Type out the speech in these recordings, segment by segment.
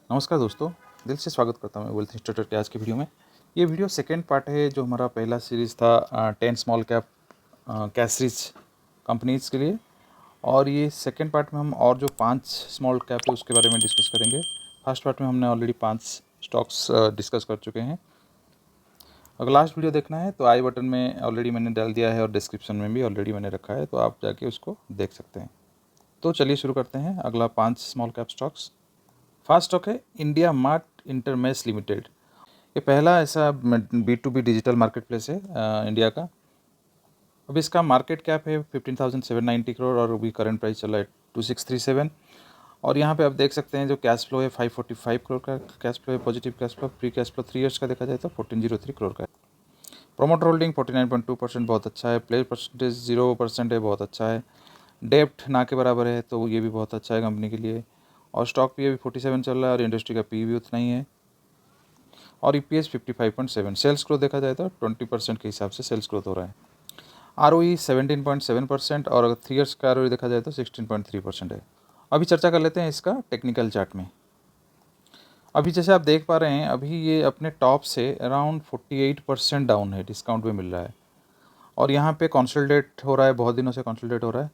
नमस्कार दोस्तों, दिल से स्वागत करता हूँ मैं वेल्थ इंस्टीट्यूटर के आज की वीडियो में। ये वीडियो सेकेंड पार्ट है जो हमारा पहला सीरीज़ था 10 small cap cash rich companies के लिए, और ये सेकेंड पार्ट में हम और जो 5 स्मॉल कैप है उसके बारे में डिस्कस करेंगे। फर्स्ट पार्ट में हमने ऑलरेडी 5 स्टॉक्स डिस्कस कर चुके हैं। अगर लास्ट वीडियो देखना है तो आई बटन में ऑलरेडी मैंने डाल दिया है और डिस्क्रिप्शन में भी ऑलरेडी मैंने रखा है, तो आप जाके उसको देख सकते हैं। तो चलिए शुरू करते हैं अगला 5 small cap stocks. First stock है इंडिया मार्ट इंटरमेश लिमिटेड। ये पहला ऐसा B2B डिजिटल मार्केट प्लेस है इंडिया का। अब इसका मार्केट कैप है 15,790 करोड़ और अभी करंट प्राइस चल रहा है 2637। और यहाँ पे आप देख सकते हैं जो कैश फ्लो है 545 करोड़ का कैश फ्लो है, positive cash flow. Free cash flow 3 years का देखा जाए तो 1403 करोड़ का है। प्रोमोटर होल्डिंग 49.2% बहुत अच्छा है। प्लेयर परसेंटेज 0% है, बहुत अच्छा है। डेप्ट ना के बराबर है, तो ये भी बहुत अच्छा है कंपनी के लिए। और स्टॉक पी अभी 47 चल रहा है और इंडस्ट्री का पी भी उतना ही है। और EPS 55.7। सेल्स ग्रोथ देखा जाए तो 20% के हिसाब से सेल्स ग्रोथ हो रहा है। ROE 17.7% और अगर 3 ईयर्स का ROE देखा जाए तो 16.3% है। अभी चर्चा कर लेते हैं इसका टेक्निकल चार्ट में। अभी जैसे आप देख पा रहे हैं, अभी ये अपने टॉप से अराउंड 48% डाउन है, डिस्काउंट में मिल रहा है। और यहाँ पे कंसोलिडेट हो रहा है, बहुत दिनों से कंसोलिडेट हो रहा है,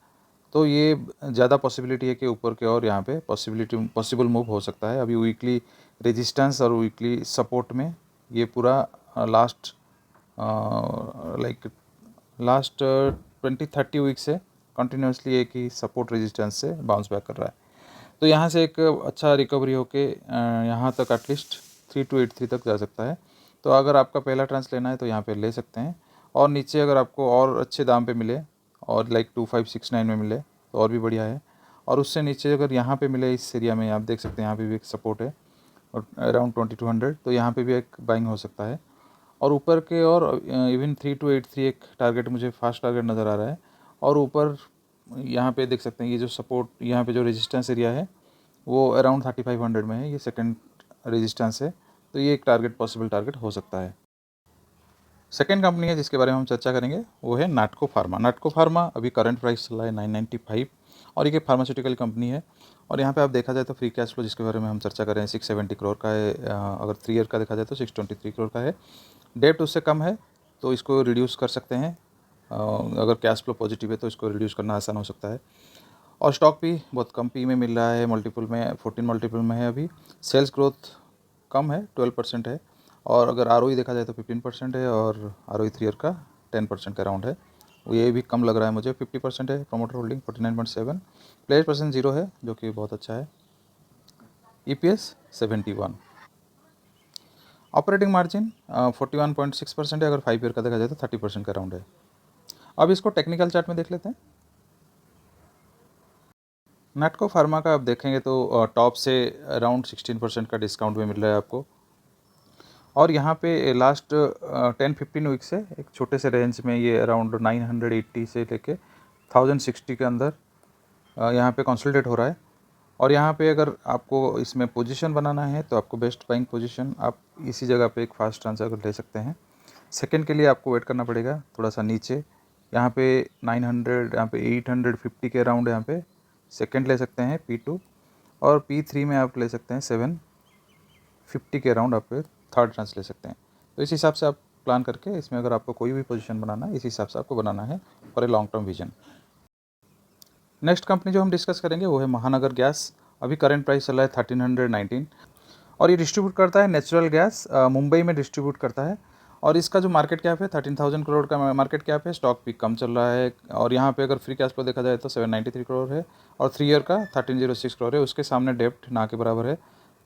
तो ये ज़्यादा पॉसिबिलिटी है कि ऊपर के और यहाँ पे पॉसिबल मूव हो सकता है। अभी वीकली रेजिस्टेंस और वीकली सपोर्ट में ये पूरा लास्ट 20-30 वीक से कंटिन्यूसली एक ही सपोर्ट रेजिस्टेंस से बाउंस बैक कर रहा है। तो यहाँ से एक अच्छा रिकवरी होके यहाँ तक एटलीस्ट 3283 तक जा सकता है। तो अगर आपका पहला ट्रांस लेना है तो यहाँ पे ले सकते हैं। और नीचे अगर आपको और अच्छे दाम पे मिले और 2569 में मिले तो और भी बढ़िया है। और उससे नीचे अगर यहाँ पे मिले इस एरिया में, आप देख सकते हैं यहाँ पे भी एक सपोर्ट है और अराउंड 2200, तो यहाँ पे भी एक बाइंग हो सकता है। और ऊपर के और इवन 3283 एक टारगेट मुझे फास्ट टारगेट नज़र आ रहा है। और ऊपर यहाँ पे देख सकते हैं ये जो सपोर्ट, यहाँ पे जो रेजिस्टेंस एरिया है वो अराउंड 3500 में है, ये सेकंड रेजिस्टेंस है। तो ये एक टारगेट पॉसिबल टारगेट हो सकता है। सेकेंड कंपनी है जिसके बारे में हम चर्चा करेंगे वो है नाटको फार्मा। नाटको फार्मा अभी करंट प्राइस चल रहा है 995 और ये फार्मास्यूटिकल कंपनी है। और यहाँ पे आप देखा जाए तो फ्री कैश फ्लो जिसके बारे में हम चर्चा करें 670 करोड़ का है। अगर 3 ईयर का देखा जाए तो 623 करोड़ का है। डेप्ट उससे कम है तो इसको रिड्यूस कर सकते हैं। अगर कैश फ्लो पॉजिटिव है तो इसको रिड्यूस करना आसान हो सकता है। और स्टॉक भी बहुत कम पी में मिल रहा है, मल्टीपल में 14 मल्टीपल में है। अभी सेल्स ग्रोथ कम है, 12% है। और अगर ROE देखा जाए तो 15% है और ROE 3 ईयर का 10% का अराउंड है। वो ये भी कम लग रहा है मुझे, 50% है। Promoter holding 49.7। प्लेयर परसेंट 0 है जो कि बहुत अच्छा है। EPS 71। ऑपरेटिंग मार्जिन 41.6% है। अगर 5 ईयर का देखा जाए तो 30% का अराउंड है। अब इसको टेक्निकल चार्ट में देख लेते हैं। नाटको फार्मा का आप देखेंगे तो टॉप से अराउंड 16% का डिस्काउंट में मिल रहा है आपको। और यहाँ पे लास्ट 10-15 वीक से एक छोटे से रेंज में ये अराउंड 980 से लेके 1060 के अंदर यहाँ पे कंसोलिडेट हो रहा है। और यहाँ पे अगर आपको इसमें पोजीशन बनाना है तो आपको बेस्ट बाइंग पोजीशन आप इसी जगह पे एक फास्ट ट्रांसफर ले सकते हैं। सेकंड के लिए आपको वेट करना पड़ेगा थोड़ा सा नीचे, यहाँ पे 900, यहाँ पे 850 के अराउंड यहाँ पे सेकंड ले सकते हैं P2। और P3 में आप ले सकते हैं 750 के अराउंड आप थर्ड चांस ले सकते हैं। तो इस हिसाब से आप प्लान करके इसमें अगर आपको कोई भी पोजीशन बनाना है इस हिसाब से आपको बनाना है for a long term vision. Next company जो हम डिस्कस करेंगे वो है महानगर गैस। अभी करंट प्राइस चल रहा है 1319 और ये डिस्ट्रीब्यूट करता है नेचुरल गैस, मुंबई में डिस्ट्रीब्यूट करता है। और इसका जो मार्केट कैप है 13,000 करोड़ का मार्केट कैप है। स्टॉक भी कम चल रहा है और यहाँ पे अगर फ्री कैश फ्लो देखा जाए तो 793 करोड़ है और 3 ईयर का 1306 करोड़ है। उसके सामने डेप्ट ना के बराबर है,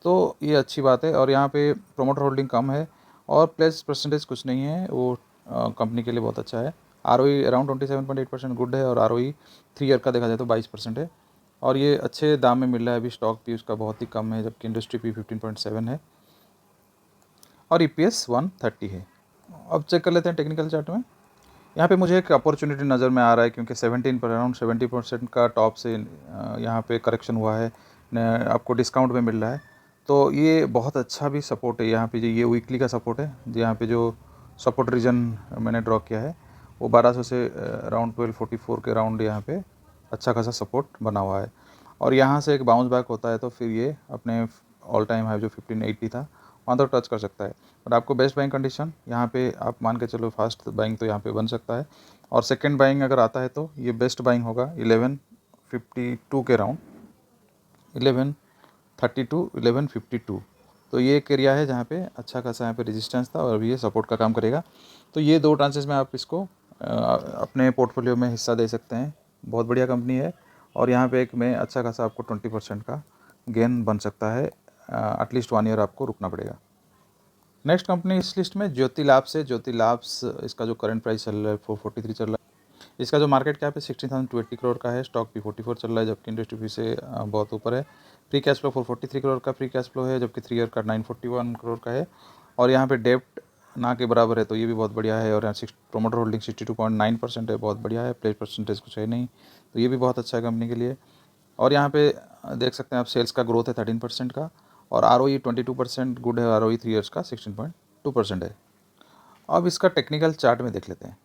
तो ये अच्छी बात है। और यहाँ पे प्रोमोटर होल्डिंग कम है और प्लेस परसेंटेज कुछ नहीं है, वो कंपनी के लिए बहुत अच्छा है। ROE अराउंड 27.8% गुड है और ROE 3 ईयर का देखा जाए तो 22% है। और ये अच्छे दाम में मिल रहा है। अभी स्टॉक भी उसका बहुत ही कम है जबकि इंडस्ट्री भी 15.7 है और EPS 130 है। अब चेक कर लेते हैं टेक्निकल चार्ट में। यहाँ पे मुझे एक अपॉर्चुनिटी नज़र में आ रहा है क्योंकि 17 पर अराउंड 70% का टॉप से यहाँ पे करेक्शन हुआ है, आपको डिस्काउंट में मिल रहा है। तो ये बहुत अच्छा भी सपोर्ट है। यहाँ पे जो ये वीकली का सपोर्ट है, यहाँ पे जो सपोर्ट रीजन मैंने ड्रॉ किया है वो 1200 से अराउंड 1244 के अराउंड यहाँ पे अच्छा खासा सपोर्ट बना हुआ है। और यहाँ से एक बाउंस बैक होता है तो फिर ये अपने ऑल टाइम हाई जो 1580 था वहाँ तो टच कर सकता है। बट आपको बेस्ट बाइंग कंडीशन यहाँ पे आप मान के चलो, फास्ट बाइंग तो यहाँ पे बन सकता है। और सेकंड बाइंग अगर आता है तो ये बेस्ट बाइंग होगा 1152 के राउंड, 1132 1152। तो ये एक एरिया है जहाँ पे अच्छा खासा यहाँ पे रेजिस्टेंस था और अभी ये सपोर्ट का काम करेगा। तो ये 2 ट्रांचेस में आप इसको अपने पोर्टफोलियो में हिस्सा दे सकते हैं। बहुत बढ़िया कंपनी है और यहाँ पे एक में अच्छा खासा आपको 20% का गेन बन सकता है। एटलीस्ट 1 ईयर आपको रुकना पड़ेगा। नेक्स्ट कंपनी इस लिस्ट में ज्योति लैब्स है। ज्योति लैब्स, इसका जो करंट प्राइस चल रहा है 443 चल रहा है। इसका जो मार्केट कैप है 16,280 करोड़ का है। स्टॉक भी 44 चल रहा है, जबकि इंडस्ट्री फी से बहुत ऊपर है। फ्री कैश फ्लो 443 करोड़ का फ्री कैश फ्लो है, जबकि 3 ईयर का 941 करोड़ का है। और यहाँ पे डेप्ट ना के बराबर है, तो ये भी बहुत बढ़िया है। और यहाँ प्रोमोटर होल्डिंग 62.9% है, बहुत बढ़िया है। प्लेज परसेंटेज कुछ है नहीं, तो ये भी बहुत अच्छा है कंपनी के लिए। और यहाँ पे देख सकते हैं आप, सेल्स का ग्रोथ है 13% का और ROE 22% गुड है। ROE 3 ईयर्स का 16.2% है। अब इसका टेक्निकल चार्ट में देख लेते हैं।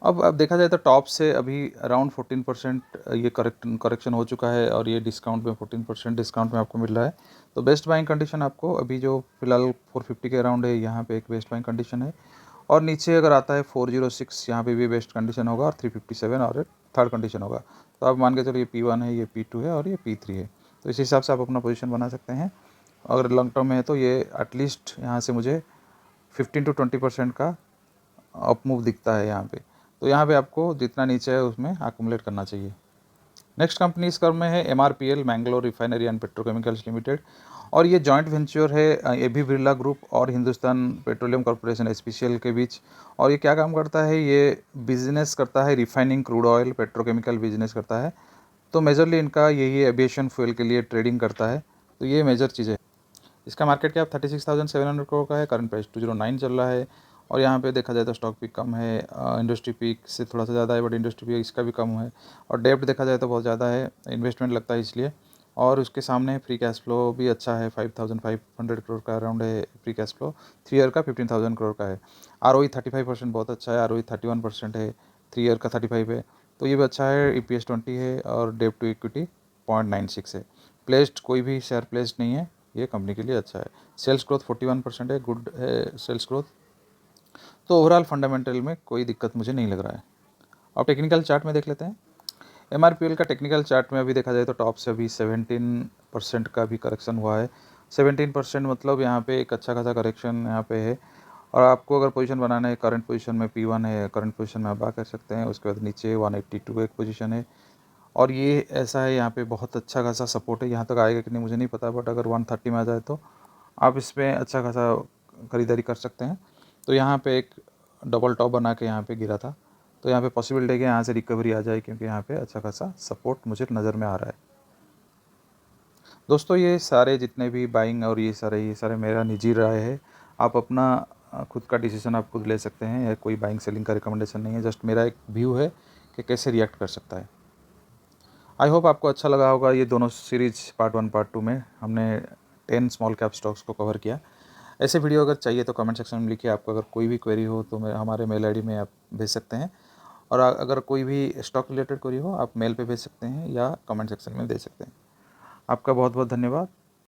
अब देखा जाए तो टॉप से अभी अराउंड 14% ये करेक्शन हो चुका है और ये डिस्काउंट में 14% डिस्काउंट में आपको मिल रहा है। तो बेस्ट बाइंग कंडीशन आपको अभी जो फिलहाल 450 के अराउंड है, यहाँ पे एक बेस्ट बाइंग कंडीशन है। और नीचे अगर आता है 406, यहाँ पे भी बेस्ट कंडीशन होगा और 357 और एक थर्ड कंडीशन होगा। तो आप मान के चलो, ये P1 है, ये P2 है और ये P3 है। तो इस हिसाब से आप अपना पोजीशन बना सकते हैं। अगर लॉन्ग टर्म में है तो ये एटलीस्ट यहाँ से मुझे 15 to 20% का अप मूव दिखता है यहाँ पे। तो यहाँ पे आपको जितना नीचे है उसमें अक्यूमुलेट करना चाहिए। नेक्स्ट कंपनी इस क्रम में है MRPL, Mangalore refinery and petrochemicals limited. और ये जॉइंट वेंचर है AB बिरला ग्रुप और हिंदुस्तान पेट्रोलियम कॉर्पोरेशन SPCL के बीच। और ये क्या काम करता है, ये बिजनेस करता है refining crude oil, petrochemical business करता है। तो मेजरली इनका यही एविएशन फ्यूल के लिए ट्रेडिंग करता है। तो ये मेजर चीज़ है। इसका मार्केट कैप 36,700 करोड़ का है। करंट प्राइस 209 चल रहा है। और यहाँ पे देखा जाए तो स्टॉक पिक कम है, इंडस्ट्री पिक से थोड़ा सा ज़्यादा है, बट इंडस्ट्री पिक इसका भी कम है। और डेप्ट देखा जाए तो बहुत ज़्यादा है, इन्वेस्टमेंट लगता है इसलिए। और उसके सामने फ्री कैश फ्लो भी अच्छा है, 5,500 करोड़ का अराउंड है फ्री कैश फ्लो। 3 ईयर का 15,000 करोड़ का है। ROE 35% बहुत अच्छा है। ROE 31% है, 3 ईयर का 35 है, तो ये भी अच्छा है। EPS 20 है और डेप्ट टू इक्विटी 0.96 है। प्लेस्ड कोई भी शेयर प्लेस्ड नहीं है, ये कंपनी के लिए अच्छा है। सेल्स ग्रोथ 41% है, गुड है सेल्स ग्रोथ। तो ओवरऑल फंडामेंटल में कोई दिक्कत मुझे नहीं लग रहा है। अब टेक्निकल चार्ट में देख लेते हैं। MRPL का टेक्निकल चार्ट में अभी देखा जाए तो टॉप से अभी 17% का भी करेक्शन हुआ है। 17% मतलब यहाँ पे एक अच्छा खासा करेक्शन यहाँ पे है। और आपको अगर पोजीशन बनाना है, करंट पोजीशन में P1 है, करंट पोजीशन में आप बाय कर सकते हैं। उसके बाद नीचे 182 एक पोजीशन है और ये ऐसा है, यहाँ पे बहुत अच्छा खासा सपोर्ट है। यहाँ तक आएगा कि नहीं मुझे नहीं पता, बट अगर 130 में आ जाए तो आप इसमें अच्छा खासा खरीदारी कर सकते हैं। तो यहाँ पे एक डबल टॉप बना के यहाँ पे गिरा था, तो यहाँ पे पॉसिबिलिटी है कि यहाँ से रिकवरी आ जाए, क्योंकि यहाँ पे अच्छा खासा सपोर्ट मुझे नज़र में आ रहा है। दोस्तों, ये सारे जितने भी बाइंग और ये सारे मेरा निजी राय है। आप अपना खुद का डिसीजन आप खुद ले सकते हैं। यह कोई बाइंग सेलिंग का रिकमेंडेशन नहीं है, जस्ट मेरा एक व्यू है कि कैसे रिएक्ट कर सकता है। आई होप आपको अच्छा लगा होगा। ये दोनों सीरीज पार्ट 1 पार्ट 2 में हमने 10 स्मॉल कैप स्टॉक्स को कवर किया। ऐसे वीडियो अगर चाहिए तो कमेंट सेक्शन में लिखिए। आपको अगर कोई भी क्वेरी हो तो हमारे मेल आईडी में आप भेज सकते हैं। और अगर कोई भी स्टॉक रिलेटेड क्वेरी हो आप मेल पे भेज सकते हैं या कमेंट सेक्शन में दे सकते हैं। आपका बहुत बहुत धन्यवाद।